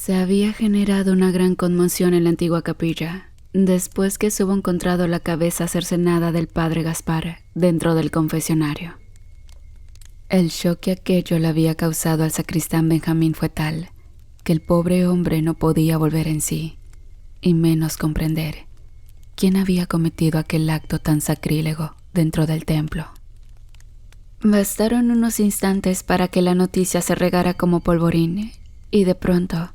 Se había generado una gran conmoción en la antigua capilla, después que se hubo encontrado la cabeza cercenada del padre Gaspar dentro del confesionario. El shock que aquello le había causado al sacristán Benjamín fue tal que el pobre hombre no podía volver en sí, y menos comprender quién había cometido aquel acto tan sacrílego dentro del templo. Bastaron unos instantes para que la noticia se regara como polvorín, y de pronto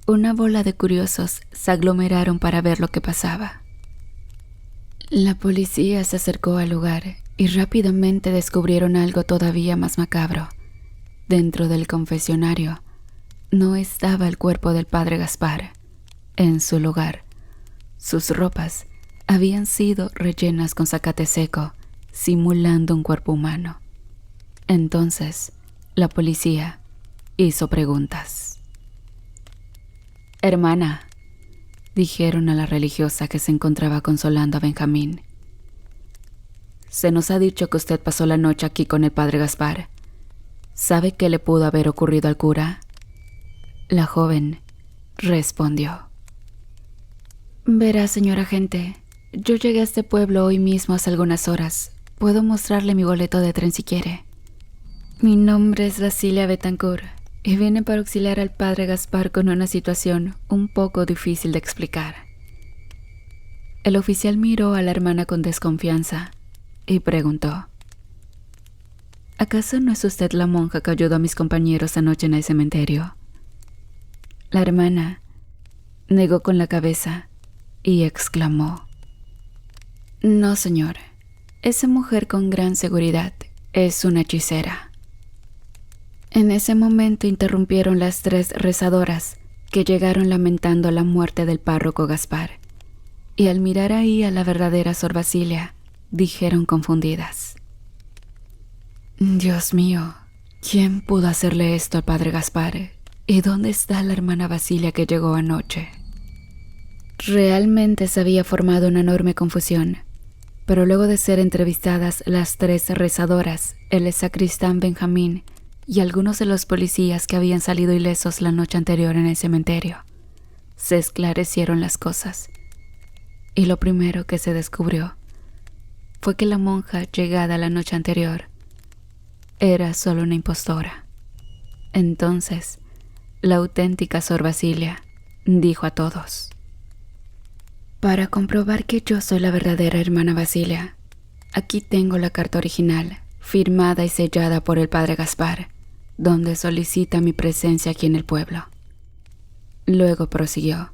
una bola de curiosos se aglomeraron para ver lo que pasaba. La policía se acercó al lugar y rápidamente descubrieron algo todavía más macabro. Dentro del confesionario no estaba el cuerpo del padre Gaspar. En su lugar, sus ropas habían sido rellenas con zacate seco, simulando un cuerpo humano. Entonces, la policía hizo preguntas. «Hermana», dijeron a la religiosa que se encontraba consolando a Benjamín, «se nos ha dicho que usted pasó la noche aquí con el padre Gaspar. ¿Sabe qué le pudo haber ocurrido al cura?» La joven respondió: «Verá, señor agente, yo llegué a este pueblo hoy mismo hace algunas horas. Puedo mostrarle mi boleto de tren si quiere. Mi nombre es Basilia Betancourt y vine para auxiliar al padre Gaspar con una situación un poco difícil de explicar». El oficial miró a la hermana con desconfianza y preguntó: «¿Acaso no es usted la monja que ayudó a mis compañeros anoche en el cementerio?» La hermana negó con la cabeza y exclamó: «No, señor. Esa mujer con gran seguridad es una hechicera». En ese momento interrumpieron las 3 rezadoras que llegaron lamentando la muerte del párroco Gaspar, y al mirar ahí a la verdadera Sor Basilia, dijeron confundidas: «Dios mío, ¿quién pudo hacerle esto al padre Gaspar? ¿Y dónde está la hermana Basilia que llegó anoche?». Realmente se había formado una enorme confusión, pero luego de ser entrevistadas las 3 rezadoras, el sacristán Benjamín y algunos de los policías que habían salido ilesos la noche anterior en el cementerio, se esclarecieron las cosas. Y lo primero que se descubrió fue que la monja llegada la noche anterior era solo una impostora. Entonces, la auténtica Sor Basilia dijo a todos: «Para comprobar que yo soy la verdadera hermana Basilia, aquí tengo la carta original, firmada y sellada por el padre Gaspar, donde solicita mi presencia aquí en el pueblo». Luego prosiguió: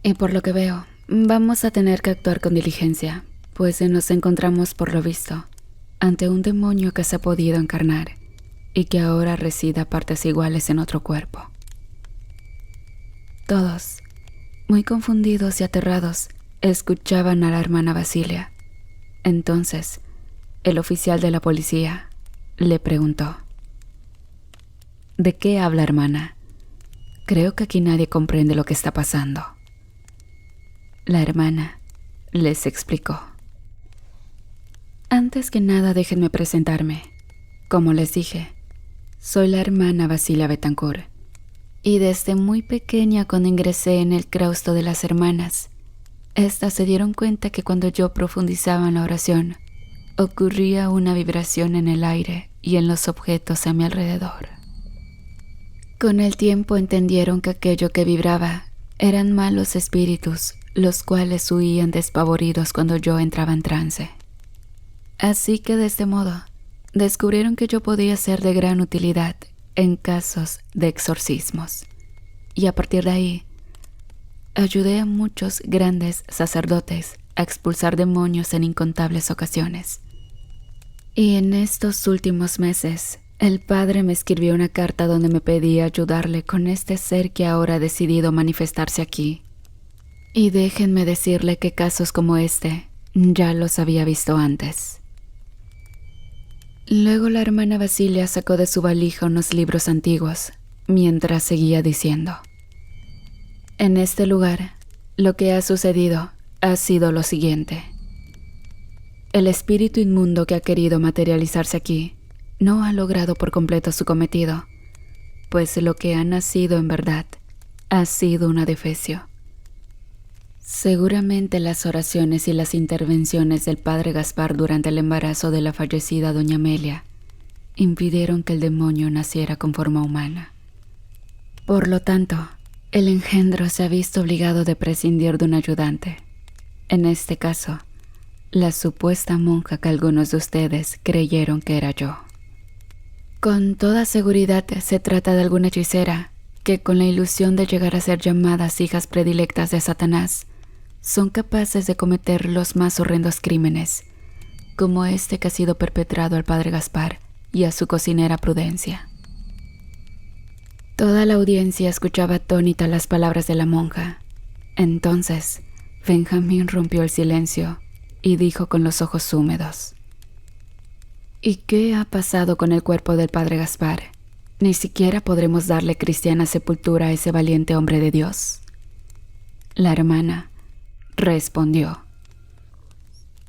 «Y por lo que veo, vamos a tener que actuar con diligencia, pues nos encontramos, por lo visto, ante un demonio que se ha podido encarnar y que ahora reside a partes iguales en otro cuerpo». Todos, muy confundidos y aterrados, escuchaban a la hermana Basilia. Entonces, el oficial de la policía le preguntó: «¿De qué habla, hermana? Creo que aquí nadie comprende lo que está pasando». La hermana les explicó: «Antes que nada, déjenme presentarme. Como les dije, soy la hermana Basilia Betancourt, y desde muy pequeña, cuando ingresé en el claustro de las hermanas, estas se dieron cuenta que cuando yo profundizaba en la oración, ocurría una vibración en el aire y en los objetos a mi alrededor. Con el tiempo entendieron que aquello que vibraba eran malos espíritus, los cuales huían despavoridos cuando yo entraba en trance. Así que de este modo, descubrieron que yo podía ser de gran utilidad en casos de exorcismos, y a partir de ahí, ayudé a muchos grandes sacerdotes a expulsar demonios en incontables ocasiones. Y en estos últimos meses, el padre me escribió una carta donde me pedía ayudarle con este ser que ahora ha decidido manifestarse aquí. Y déjenme decirle que casos como este ya los había visto antes». Luego la hermana Basilia sacó de su valija unos libros antiguos, mientras seguía diciendo: «En este lugar, lo que ha sucedido ha sido lo siguiente. El espíritu inmundo que ha querido materializarse aquí no ha logrado por completo su cometido, pues lo que ha nacido en verdad ha sido un adefesio. Seguramente las oraciones y las intervenciones del padre Gaspar durante el embarazo de la fallecida doña Amelia impidieron que el demonio naciera con forma humana. Por lo tanto, el engendro se ha visto obligado de prescindir de un ayudante. En este caso, la supuesta monja que algunos de ustedes creyeron que era yo. Con toda seguridad se trata de alguna hechicera que, con la ilusión de llegar a ser llamadas hijas predilectas de Satanás, son capaces de cometer los más horrendos crímenes, como este que ha sido perpetrado al padre Gaspar y a su cocinera Prudencia. Toda la audiencia escuchaba atónita las palabras de la monja. Entonces, Benjamín rompió el silencio y dijo con los ojos húmedos: ¿Y qué ha pasado con el cuerpo del padre Gaspar? Ni siquiera podremos darle cristiana sepultura a ese valiente hombre de Dios. La hermana respondió: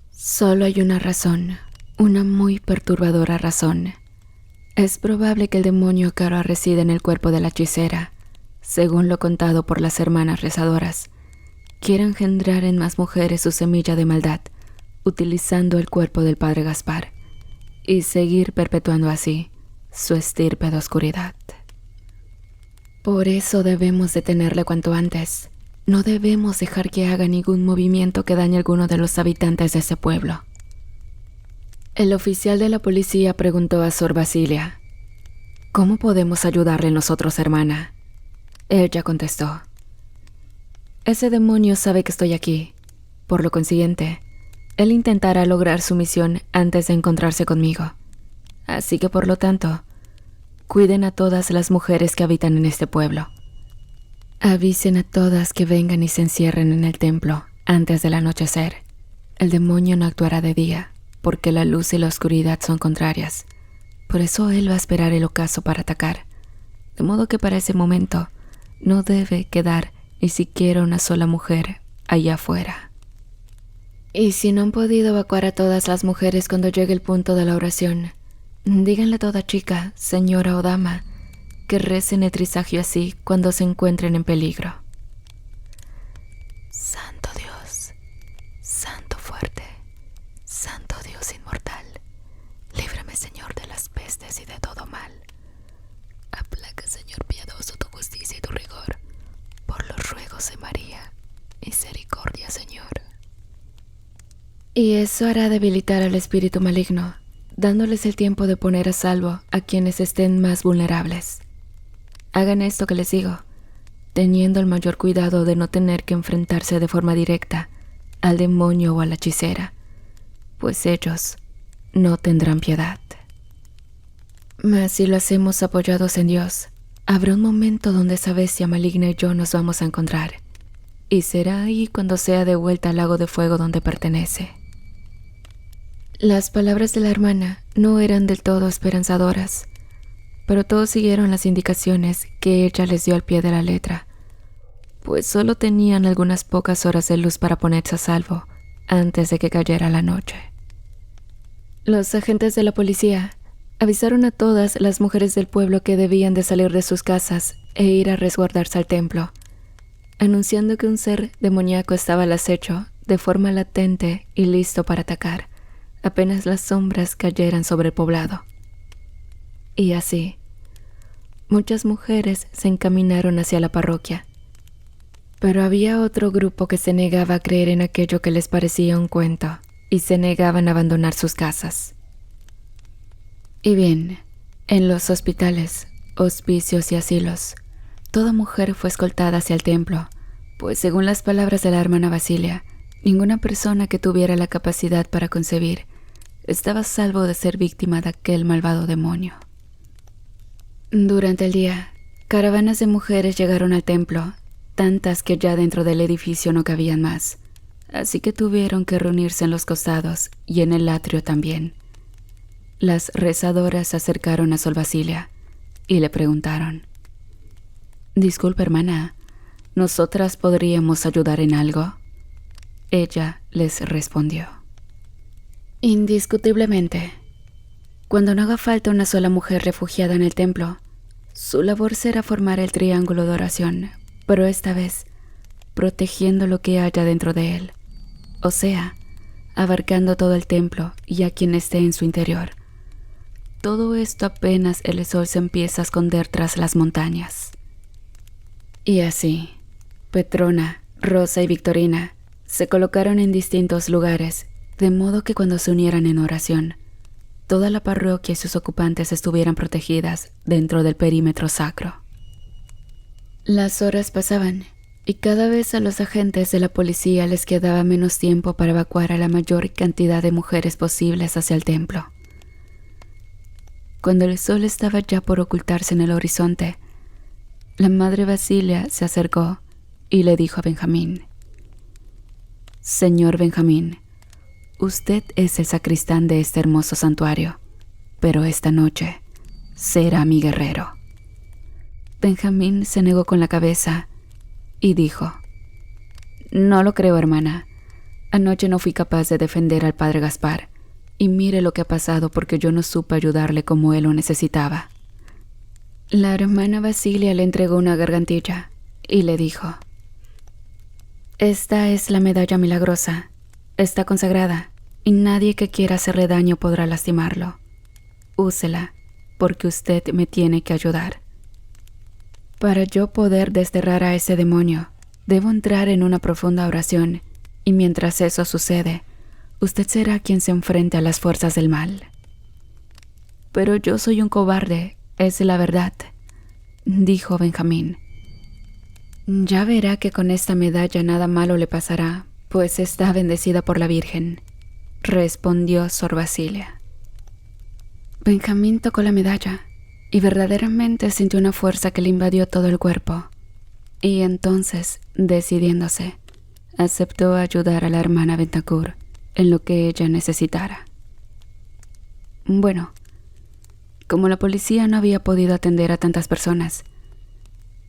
Solo hay una razón, una muy perturbadora razón. Es probable que el demonio que ahora reside en el cuerpo de la hechicera, según lo contado por las hermanas rezadoras, quiera engendrar en más mujeres su semilla de maldad, utilizando el cuerpo del padre Gaspar, y seguir perpetuando así su estirpe de oscuridad. Por eso debemos detenerle cuanto antes. No debemos dejar que haga ningún movimiento que dañe a alguno de los habitantes de ese pueblo. El oficial de la policía preguntó a Sor Basilia: ¿Cómo podemos ayudarle nosotros, hermana? Ella contestó: Ese demonio sabe que estoy aquí. Por lo consiguiente, él intentará lograr su misión antes de encontrarse conmigo. Así que, por lo tanto, cuiden a todas las mujeres que habitan en este pueblo. Avisen a todas que vengan y se encierren en el templo antes del anochecer. El demonio no actuará de día, porque la luz y la oscuridad son contrarias. Por eso él va a esperar el ocaso para atacar. De modo que para ese momento no debe quedar ni siquiera una sola mujer allá afuera. Y si no han podido evacuar a todas las mujeres cuando llegue el punto de la oración, díganle a toda chica, señora o dama, que recen el trisagio así cuando se encuentren en peligro. Santo Dios, Santo fuerte, Santo Dios inmortal, líbrame, Señor, de las pestes y de todo mal. Aplaca, Señor piadoso, tu justicia y tu rigor, por los ruegos de María. Misericordia, Señor. Y eso hará debilitar al espíritu maligno, dándoles el tiempo de poner a salvo a quienes estén más vulnerables. Hagan esto que les digo, teniendo el mayor cuidado de no tener que enfrentarse de forma directa al demonio o a la hechicera, pues ellos no tendrán piedad. Mas si lo hacemos apoyados en Dios, habrá un momento donde esa bestia maligna y yo nos vamos a encontrar, y será ahí cuando sea devuelta al lago de fuego donde pertenece. Las palabras de la hermana no eran del todo esperanzadoras, pero todos siguieron las indicaciones que ella les dio al pie de la letra, pues solo tenían algunas pocas horas de luz para ponerse a salvo antes de que cayera la noche. Los agentes de la policía avisaron a todas las mujeres del pueblo que debían de salir de sus casas e ir a resguardarse al templo, anunciando que un ser demoníaco estaba al acecho de forma latente y listo para atacar apenas las sombras cayeran sobre el poblado. Y así, muchas mujeres se encaminaron hacia la parroquia, pero había otro grupo que se negaba a creer en aquello que les parecía un cuento y se negaban a abandonar sus casas. Y bien, en los hospitales, hospicios y asilos, toda mujer fue escoltada hacia el templo, pues según las palabras de la hermana Basilia, ninguna persona que tuviera la capacidad para concebir estaba a salvo de ser víctima de aquel malvado demonio. Durante el día, caravanas de mujeres llegaron al templo, tantas que ya dentro del edificio no cabían más, así que tuvieron que reunirse en los costados y en el atrio también. Las rezadoras se acercaron a Sor Basilia y le preguntaron: «Disculpe, hermana, ¿nosotras podríamos ayudar en algo?». Ella les respondió: «Indiscutiblemente. Cuando no haga falta una sola mujer refugiada en el templo, su labor será formar el triángulo de oración pero esta vez protegiendo lo que haya dentro de él, o sea, abarcando todo el templo y a quien esté en su interior. Todo esto apenas el sol se empieza a esconder tras las montañas. Y así, Petrona, Rosa y Victorina se colocaron en distintos lugares, de modo que cuando se unieran en oración, toda la parroquia y sus ocupantes estuvieran protegidas dentro del perímetro sacro. Las horas pasaban y cada vez a los agentes de la policía les quedaba menos tiempo para evacuar a la mayor cantidad de mujeres posibles hacia el templo. Cuando el sol estaba ya por ocultarse en el horizonte, la madre Basilia se acercó y le dijo a Benjamín: «Señor Benjamín, usted es el sacristán de este hermoso santuario, pero esta noche será mi guerrero». Benjamín se negó con la cabeza y dijo: «No lo creo, hermana. Anoche no fui capaz de defender al padre Gaspar, y mire lo que ha pasado porque yo no supe ayudarle como él lo necesitaba». La hermana Basilia le entregó una gargantilla y le dijo: «Esta es la medalla milagrosa. Está consagrada y nadie que quiera hacerle daño podrá lastimarlo. Úsela, porque usted me tiene que ayudar. Para yo poder desterrar a ese demonio, debo entrar en una profunda oración, y mientras eso sucede, usted será quien se enfrente a las fuerzas del mal». «Pero yo soy un cobarde, es la verdad», dijo Benjamín. «Ya verá que con esta medalla nada malo le pasará, pues está bendecida por la Virgen», respondió Sor Basilia. Benjamín tocó la medalla y verdaderamente sintió una fuerza que le invadió todo el cuerpo. Y entonces, decidiéndose, aceptó ayudar a la hermana Bethencourt en lo que ella necesitara. Bueno, como la policía no había podido atender a tantas personas,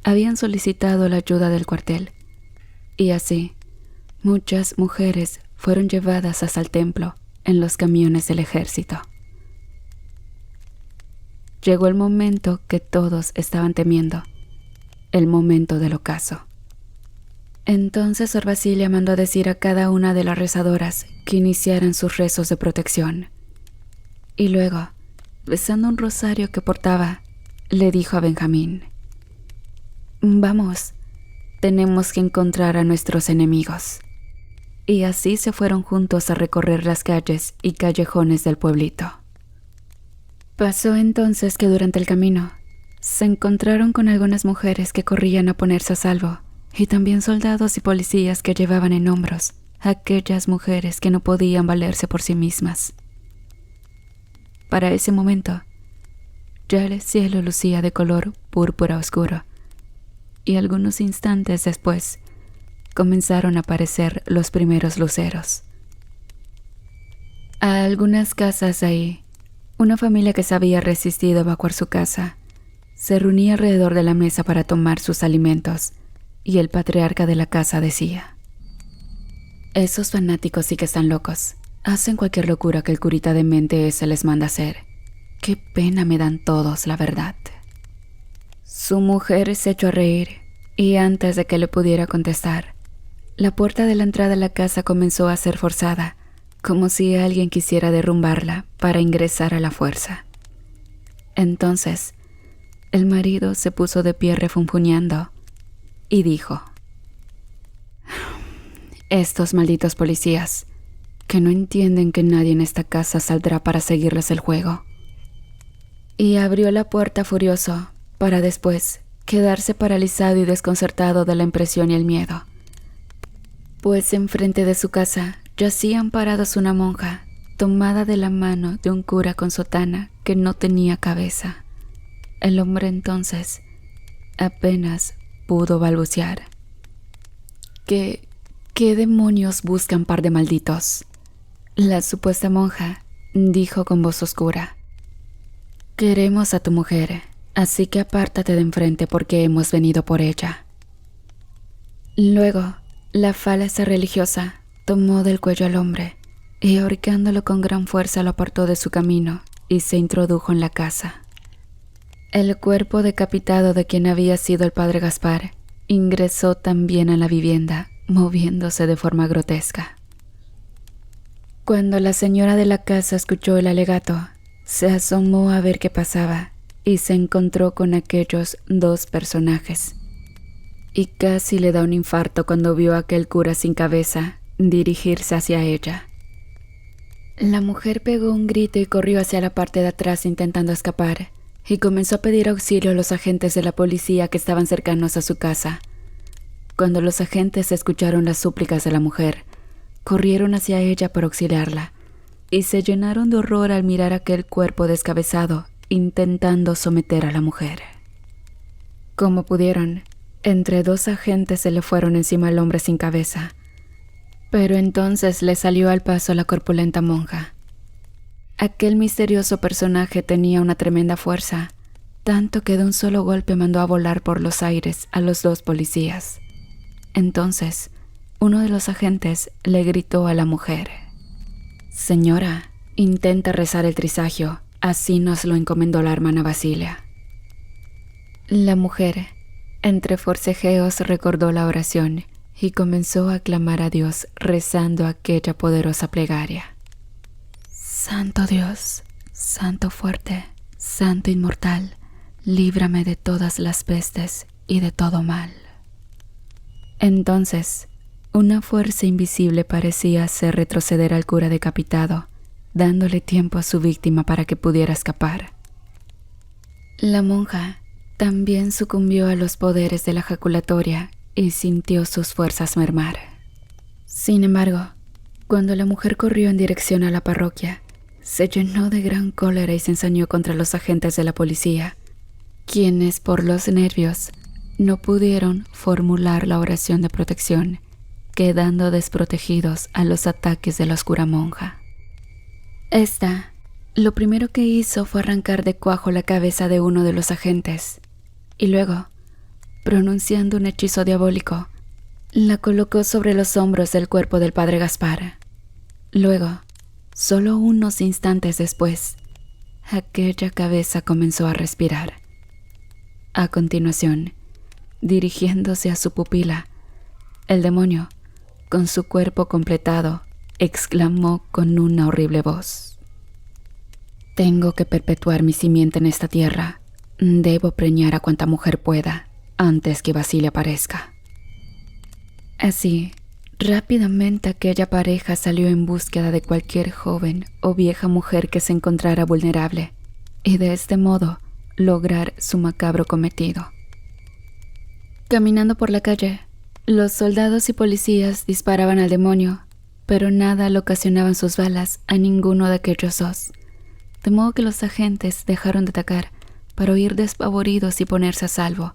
habían solicitado la ayuda del cuartel, y así, muchas mujeres fueron llevadas hasta el templo en los camiones del ejército. Llegó el momento que todos estaban temiendo, el momento del ocaso. Entonces Sor Basilia mandó a decir a cada una de las rezadoras que iniciaran sus rezos de protección. Y luego, besando un rosario que portaba, le dijo a Benjamín: «Vamos, tenemos que encontrar a nuestros enemigos». Y así se fueron juntos a recorrer las calles y callejones del pueblito. Pasó entonces que durante el camino se encontraron con algunas mujeres que corrían a ponerse a salvo, y también soldados y policías que llevaban en hombros a aquellas mujeres que no podían valerse por sí mismas. Para ese momento, ya el cielo lucía de color púrpura oscuro, y algunos instantes después comenzaron a aparecer los primeros luceros. A algunas casas de ahí, una familia que se había resistido a evacuar su casa se reunía alrededor de la mesa para tomar sus alimentos, y el patriarca de la casa decía: «Esos fanáticos sí que están locos. Hacen cualquier locura que el curita demente ese les manda hacer. Qué pena me dan todos, la verdad». Su mujer se echó a reír, y antes de que le pudiera contestar, la puerta de la entrada a la casa comenzó a ser forzada, como si alguien quisiera derrumbarla para ingresar a la fuerza. Entonces, el marido se puso de pie refunfuñando y dijo: «Estos malditos policías, que no entienden que nadie en esta casa saldrá para seguirles el juego». Y abrió la puerta furioso, para después quedarse paralizado y desconcertado de la impresión y el miedo. Pues enfrente de su casa yacían parados una monja, tomada de la mano de un cura con sotana que no tenía cabeza. El hombre entonces apenas pudo balbucear: ¿Qué demonios buscan, par de malditos?». La supuesta monja dijo con voz oscura: «Queremos a tu mujer, así que apártate de enfrente porque hemos venido por ella». Luego, la falsa religiosa tomó del cuello al hombre y ahorcándolo con gran fuerza lo apartó de su camino y se introdujo en la casa. El cuerpo decapitado de quien había sido el padre Gaspar ingresó también a la vivienda, moviéndose de forma grotesca. Cuando la señora de la casa escuchó el alegato, se asomó a ver qué pasaba y se encontró con aquellos dos personajes. Y casi le da un infarto cuando vio a aquel cura sin cabeza dirigirse hacia ella. La mujer pegó un grito y corrió hacia la parte de atrás intentando escapar, y comenzó a pedir auxilio a los agentes de la policía que estaban cercanos a su casa. Cuando los agentes escucharon las súplicas de la mujer, corrieron hacia ella para auxiliarla, y se llenaron de horror al mirar aquel cuerpo descabezado intentando someter a la mujer. Como pudieron, entre dos agentes se le fueron encima al hombre sin cabeza, pero entonces le salió al paso la corpulenta monja. Aquel misterioso personaje tenía una tremenda fuerza, tanto que de un solo golpe mandó a volar por los aires a los dos policías. Entonces, uno de los agentes le gritó a la mujer: «Señora, intenta rezar el trisagio, así nos lo encomendó la hermana Basilia». La mujer, entre forcejeos, recordó la oración y comenzó a clamar a Dios rezando aquella poderosa plegaria. «Santo Dios, Santo fuerte, Santo inmortal, líbrame de todas las pestes y de todo mal». Entonces, una fuerza invisible parecía hacer retroceder al cura decapitado, dándole tiempo a su víctima para que pudiera escapar. La monja también sucumbió a los poderes de la ejaculatoria y sintió sus fuerzas mermar. Sin embargo, cuando la mujer corrió en dirección a la parroquia, se llenó de gran cólera y se ensañó contra los agentes de la policía, quienes por los nervios no pudieron formular la oración de protección, quedando desprotegidos a los ataques de la oscura monja. Esta, lo primero que hizo fue arrancar de cuajo la cabeza de uno de los agentes, y luego, pronunciando un hechizo diabólico, la colocó sobre los hombros del cuerpo del padre Gaspar. Luego, solo unos instantes después, aquella cabeza comenzó a respirar. A continuación, dirigiéndose a su pupila, el demonio, con su cuerpo completado, exclamó con una horrible voz: «Tengo que perpetuar mi simiente en esta tierra. Debo preñar a cuanta mujer pueda antes que Basilia aparezca». Así, rápidamente aquella pareja salió en búsqueda de cualquier joven o vieja mujer que se encontrara vulnerable, y de este modo lograr su macabro cometido. Caminando por la calle, los soldados y policías disparaban al demonio, pero nada le ocasionaban sus balas a ninguno de aquellos dos, de modo que los agentes dejaron de atacar para huir despavoridos y ponerse a salvo,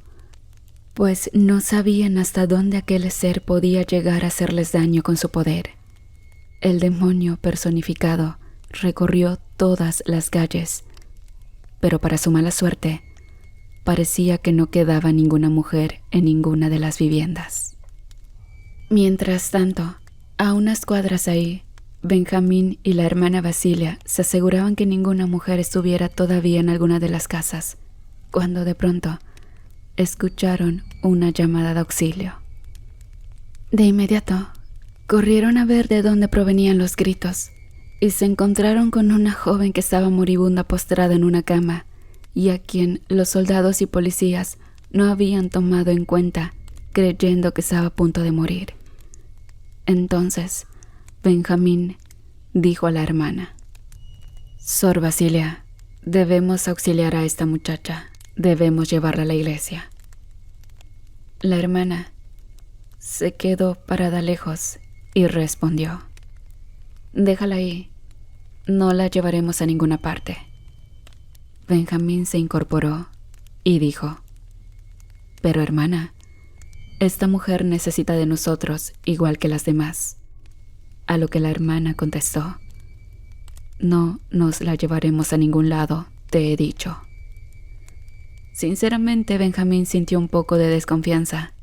pues no sabían hasta dónde aquel ser podía llegar a hacerles daño con su poder. El demonio personificado recorrió todas las calles, pero para su mala suerte, parecía que no quedaba ninguna mujer en ninguna de las viviendas. Mientras tanto, a unas cuadras ahí, Benjamín y la hermana Basilia se aseguraban que ninguna mujer estuviera todavía en alguna de las casas, cuando de pronto escucharon una llamada de auxilio. De inmediato, corrieron a ver de dónde provenían los gritos y se encontraron con una joven que estaba moribunda postrada en una cama y a quien los soldados y policías no habían tomado en cuenta, creyendo que estaba a punto de morir. Entonces, Benjamín dijo a la hermana: «Sor Basilia, debemos auxiliar a esta muchacha. Debemos llevarla a la iglesia». La hermana se quedó parada lejos y respondió: «Déjala ahí. No la llevaremos a ninguna parte». Benjamín se incorporó y dijo: «Pero hermana, esta mujer necesita de nosotros igual que las demás». A lo que la hermana contestó: «No nos la llevaremos a ningún lado, te he dicho». Sinceramente, Benjamín sintió un poco de desconfianza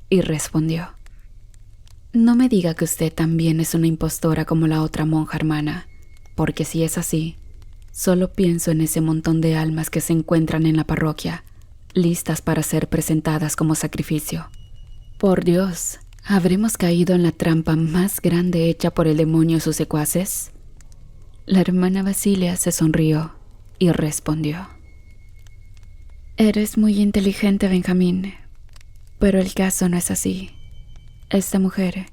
y respondió: «No me diga que usted también es una impostora como la otra monja hermana, porque si es así, solo pienso en ese montón de almas que se encuentran en la parroquia, listas para ser presentadas como sacrificio. Por Dios, ¿habremos caído en la trampa más grande hecha por el demonio y sus secuaces? La hermana Basilia se sonrió y respondió: Eres muy inteligente, Benjamín, pero el caso no es así. Esta mujer,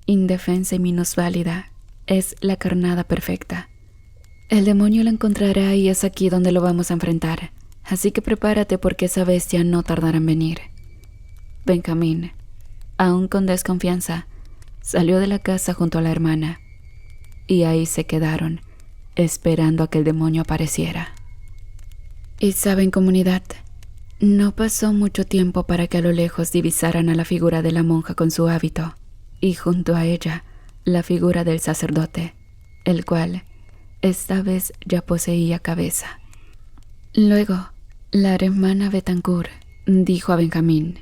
indefensa y minusválida, es la carnada perfecta. El demonio la encontrará y es aquí donde lo vamos a enfrentar, así que prepárate porque esa bestia no tardará en venir. Benjamín, aún con desconfianza, salió de la casa junto a la hermana, y ahí se quedaron, esperando a que el demonio apareciera. Y saben, comunidad, no pasó mucho tiempo para que a lo lejos divisaran a la figura de la monja con su hábito, y junto a ella, la figura del sacerdote, el cual, esta vez ya poseía cabeza. Luego, la hermana Bethancourt dijo a Benjamín: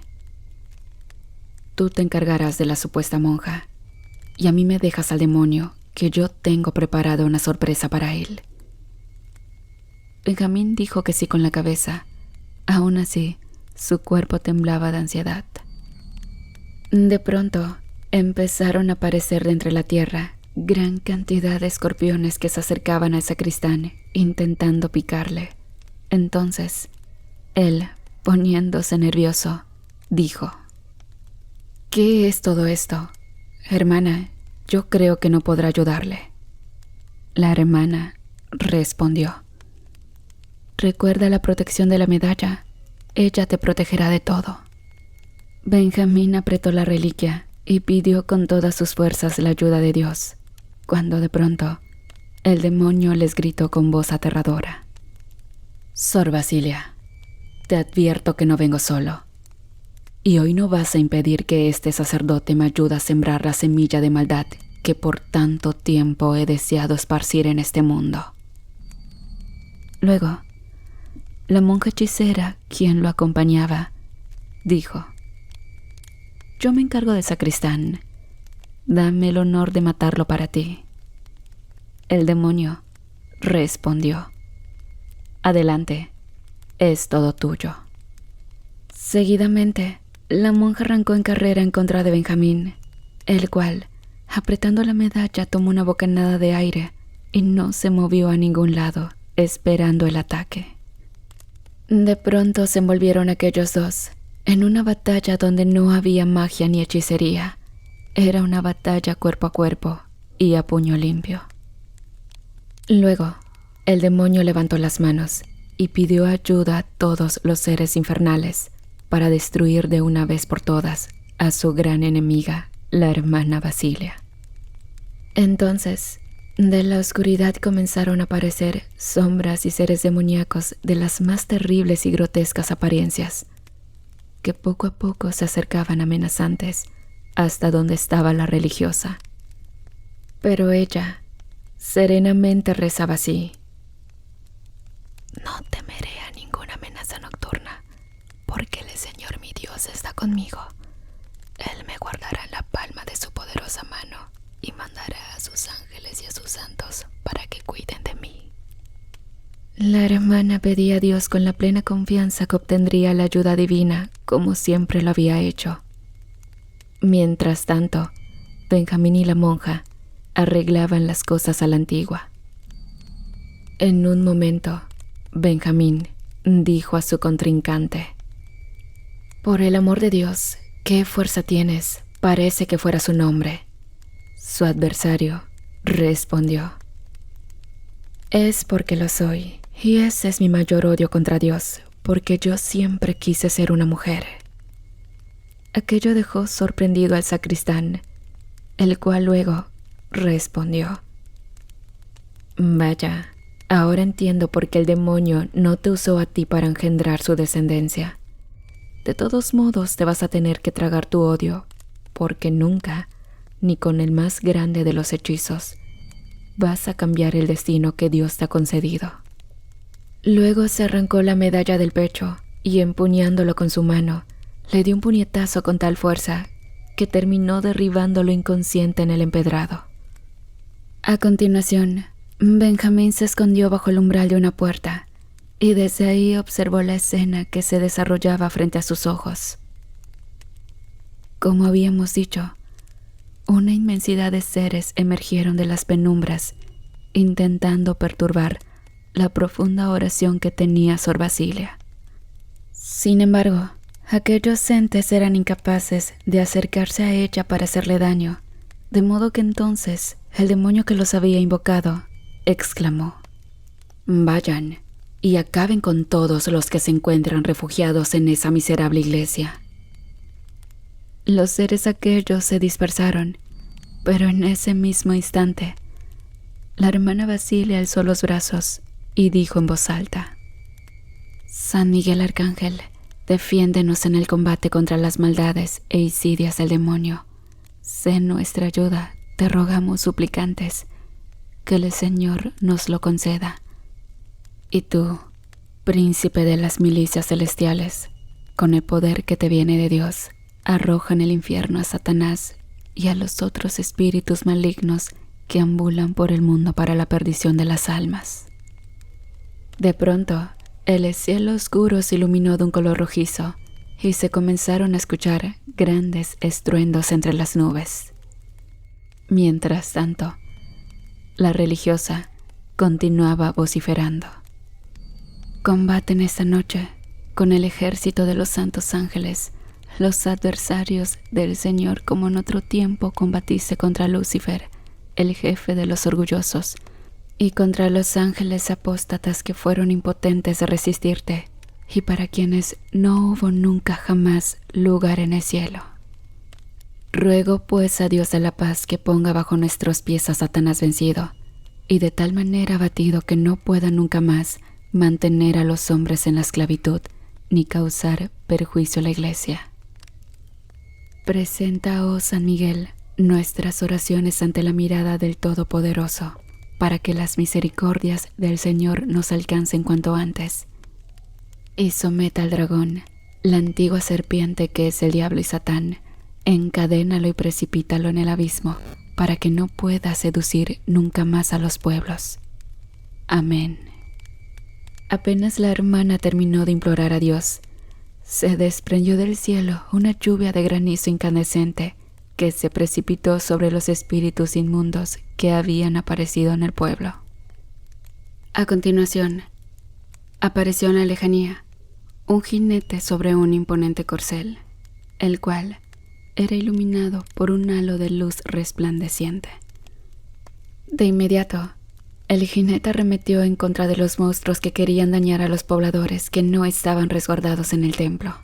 Tú te encargarás de la supuesta monja, y a mí me dejas al demonio, que yo tengo preparada una sorpresa para él. Benjamín dijo que sí con la cabeza. Aún así, su cuerpo temblaba de ansiedad. De pronto, empezaron a aparecer de entre la tierra gran cantidad de escorpiones que se acercaban al sacristán, intentando picarle. Entonces, él, poniéndose nervioso, dijo: ¿Qué es todo esto? Hermana, yo creo que no podrá ayudarle. La hermana respondió: Recuerda la protección de la medalla, ella te protegerá de todo. Benjamín apretó la reliquia y pidió con todas sus fuerzas la ayuda de Dios, cuando de pronto el demonio les gritó con voz aterradora: Sor Basilia, te advierto que no vengo solo. Y hoy no vas a impedir que este sacerdote me ayude a sembrar la semilla de maldad que por tanto tiempo he deseado esparcir en este mundo. Luego, la monja hechicera, quien lo acompañaba, dijo: Yo me encargo del sacristán. Dame el honor de matarlo para ti. El demonio respondió: Adelante, es todo tuyo. Seguidamente, la monja arrancó en carrera en contra de Benjamín, el cual, apretando la medalla, tomó una bocanada de aire y no se movió a ningún lado, esperando el ataque. De pronto se envolvieron aquellos dos en una batalla donde no había magia ni hechicería. Era una batalla cuerpo a cuerpo y a puño limpio. Luego, el demonio levantó las manos y pidió ayuda a todos los seres infernales para destruir de una vez por todas a su gran enemiga, la hermana Basilia. Entonces, de la oscuridad comenzaron a aparecer sombras y seres demoníacos de las más terribles y grotescas apariencias, que poco a poco se acercaban amenazantes hasta donde estaba la religiosa. Pero ella serenamente rezaba así: No temeré a ninguna amenaza nocturna, porque el Señor mi Dios está conmigo. Él me guardará en la palma de su poderosa mano y mandará a sus ángeles y a sus santos para que cuiden de mí. La hermana pedía a Dios con la plena confianza que obtendría la ayuda divina, como siempre lo había hecho. Mientras tanto, Benjamín y la monja arreglaban las cosas a la antigua. En un momento, Benjamín dijo a su contrincante: Por el amor de Dios, ¿qué fuerza tienes? Parece que fuera su nombre. Su adversario respondió: Es porque lo soy, y ese es mi mayor odio contra Dios, porque yo siempre quise ser una mujer. Aquello dejó sorprendido al sacristán, el cual luego respondió: Vaya, ahora entiendo por qué el demonio no te usó a ti para engendrar su descendencia. De todos modos te vas a tener que tragar tu odio, porque nunca, ni con el más grande de los hechizos, vas a cambiar el destino que Dios te ha concedido. Luego se arrancó la medalla del pecho y, empuñándolo con su mano, le dio un puñetazo con tal fuerza que terminó derribándolo inconsciente en el empedrado. A continuación, Benjamín se escondió bajo el umbral de una puerta y desde ahí observó la escena que se desarrollaba frente a sus ojos. Como habíamos dicho, una inmensidad de seres emergieron de las penumbras, intentando perturbar la profunda oración que tenía Sor Basilia. Sin embargo, aquellos entes eran incapaces de acercarse a ella para hacerle daño, de modo que entonces el demonio que los había invocado exclamó: «Vayan y acaben con todos los que se encuentran refugiados en esa miserable iglesia». Los seres aquellos se dispersaron, pero en ese mismo instante, la hermana Basilia alzó los brazos y dijo en voz alta: «San Miguel Arcángel, defiéndenos en el combate contra las maldades e insidias del demonio. Sé nuestra ayuda, te rogamos suplicantes, que el Señor nos lo conceda. Y tú, príncipe de las milicias celestiales, con el poder que te viene de Dios, arroja en el infierno a Satanás y a los otros espíritus malignos que ambulan por el mundo para la perdición de las almas». De pronto, el cielo oscuro se iluminó de un color rojizo y se comenzaron a escuchar grandes estruendos entre las nubes. Mientras tanto, la religiosa continuaba vociferando: «Combaten esta noche con el ejército de los santos ángeles, los adversarios del Señor, como en otro tiempo combatiste contra Lucifer, el jefe de los orgullosos, y contra los ángeles apóstatas que fueron impotentes de resistirte, y para quienes no hubo nunca jamás lugar en el cielo. Ruego pues a Dios de la paz que ponga bajo nuestros pies a Satanás vencido, y de tal manera abatido que no pueda nunca más mantener a los hombres en la esclavitud, ni causar perjuicio a la iglesia. Presenta, oh San Miguel, nuestras oraciones ante la mirada del Todopoderoso, para que las misericordias del Señor nos alcancen cuanto antes. Y someta al dragón, la antigua serpiente que es el diablo y Satán, encadénalo y precipítalo en el abismo, para que no pueda seducir nunca más a los pueblos. Amén». Apenas la hermana terminó de implorar a Dios, se desprendió del cielo una lluvia de granizo incandescente que se precipitó sobre los espíritus inmundos que habían aparecido en el pueblo. A continuación, apareció en la lejanía un jinete sobre un imponente corcel, el cual era iluminado por un halo de luz resplandeciente. De inmediato, el jinete arremetió en contra de los monstruos que querían dañar a los pobladores que no estaban resguardados en el templo.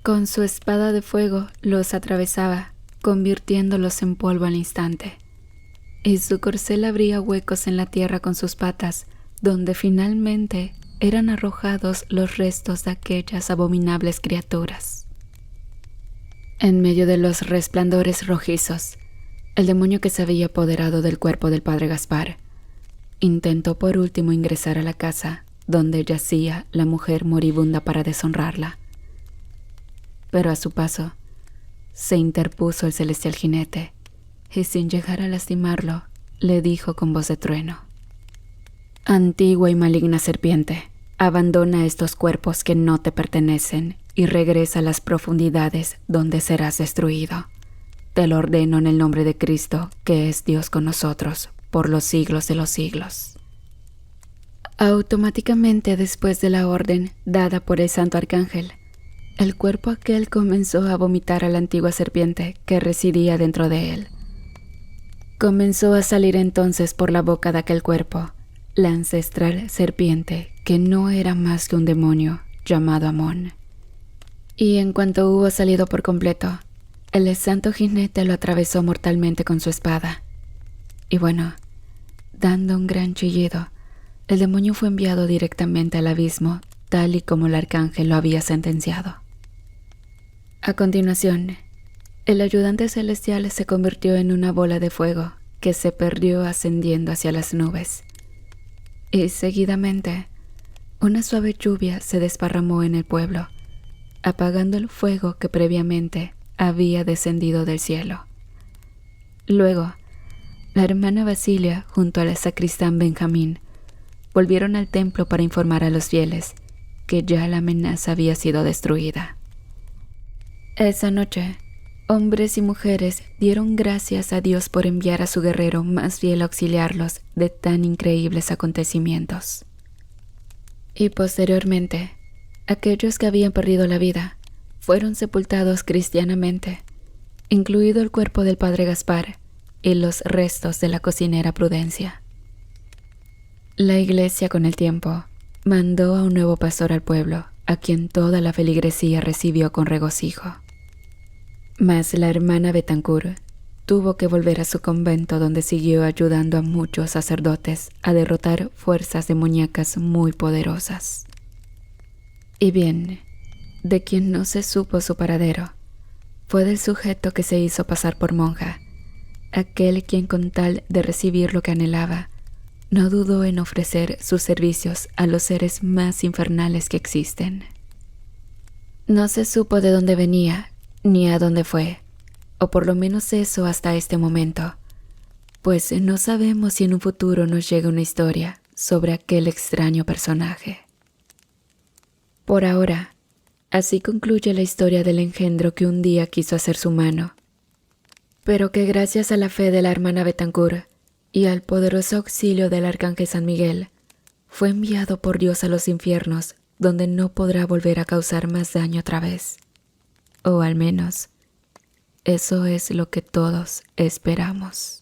Con su espada de fuego los atravesaba, convirtiéndolos en polvo al instante, y su corcel abría huecos en la tierra con sus patas, donde finalmente eran arrojados los restos de aquellas abominables criaturas. En medio de los resplandores rojizos, el demonio que se había apoderado del cuerpo del padre Gaspar intentó por último ingresar a la casa donde yacía la mujer moribunda para deshonrarla. Pero a su paso se interpuso el celestial jinete y, sin llegar a lastimarlo, le dijo con voz de trueno: «Antigua y maligna serpiente, abandona estos cuerpos que no te pertenecen y regresa a las profundidades donde serás destruido. Te lo ordeno en el nombre de Cristo, que es Dios con nosotros, por los siglos de los siglos». Automáticamente, después de la orden dada por el santo arcángel, el cuerpo aquel comenzó a vomitar a la antigua serpiente que residía dentro de él. Comenzó a salir entonces por la boca de aquel cuerpo la ancestral serpiente que no era más que un demonio llamado Amón. Y en cuanto hubo salido por completo, el santo jinete lo atravesó mortalmente con su espada. Y bueno, dando un gran chillido, el demonio fue enviado directamente al abismo, tal y como el arcángel lo había sentenciado. A continuación, el ayudante celestial se convirtió en una bola de fuego que se perdió ascendiendo hacia las nubes. Y seguidamente, una suave lluvia se desparramó en el pueblo, apagando el fuego que previamente había descendido del cielo. Luego, la hermana Basilia, junto al sacristán Benjamín, volvieron al templo para informar a los fieles que ya la amenaza había sido destruida. Esa noche, hombres y mujeres dieron gracias a Dios por enviar a su guerrero más fiel a auxiliarlos de tan increíbles acontecimientos. Y posteriormente, aquellos que habían perdido la vida fueron sepultados cristianamente, incluido el cuerpo del padre Gaspar y los restos de la cocinera Prudencia. La iglesia, con el tiempo, mandó a un nuevo pastor al pueblo, a quien toda la feligresía recibió con regocijo. Mas la hermana Bethencourt tuvo que volver a su convento, donde siguió ayudando a muchos sacerdotes a derrotar fuerzas demoníacas muy poderosas. Y bien, de quien no se supo su paradero, fue del sujeto que se hizo pasar por monja, aquel quien, con tal de recibir lo que anhelaba, no dudó en ofrecer sus servicios a los seres más infernales que existen. No se supo de dónde venía ni a dónde fue, o por lo menos eso hasta este momento, pues no sabemos si en un futuro nos llega una historia sobre aquel extraño personaje. Por ahora, así concluye la historia del engendro que un día quiso hacer su mano, pero que gracias a la fe de la hermana Bethencourt y al poderoso auxilio del arcángel San Miguel, fue enviado por Dios a los infiernos, donde no podrá volver a causar más daño otra vez. O al menos, eso es lo que todos esperamos.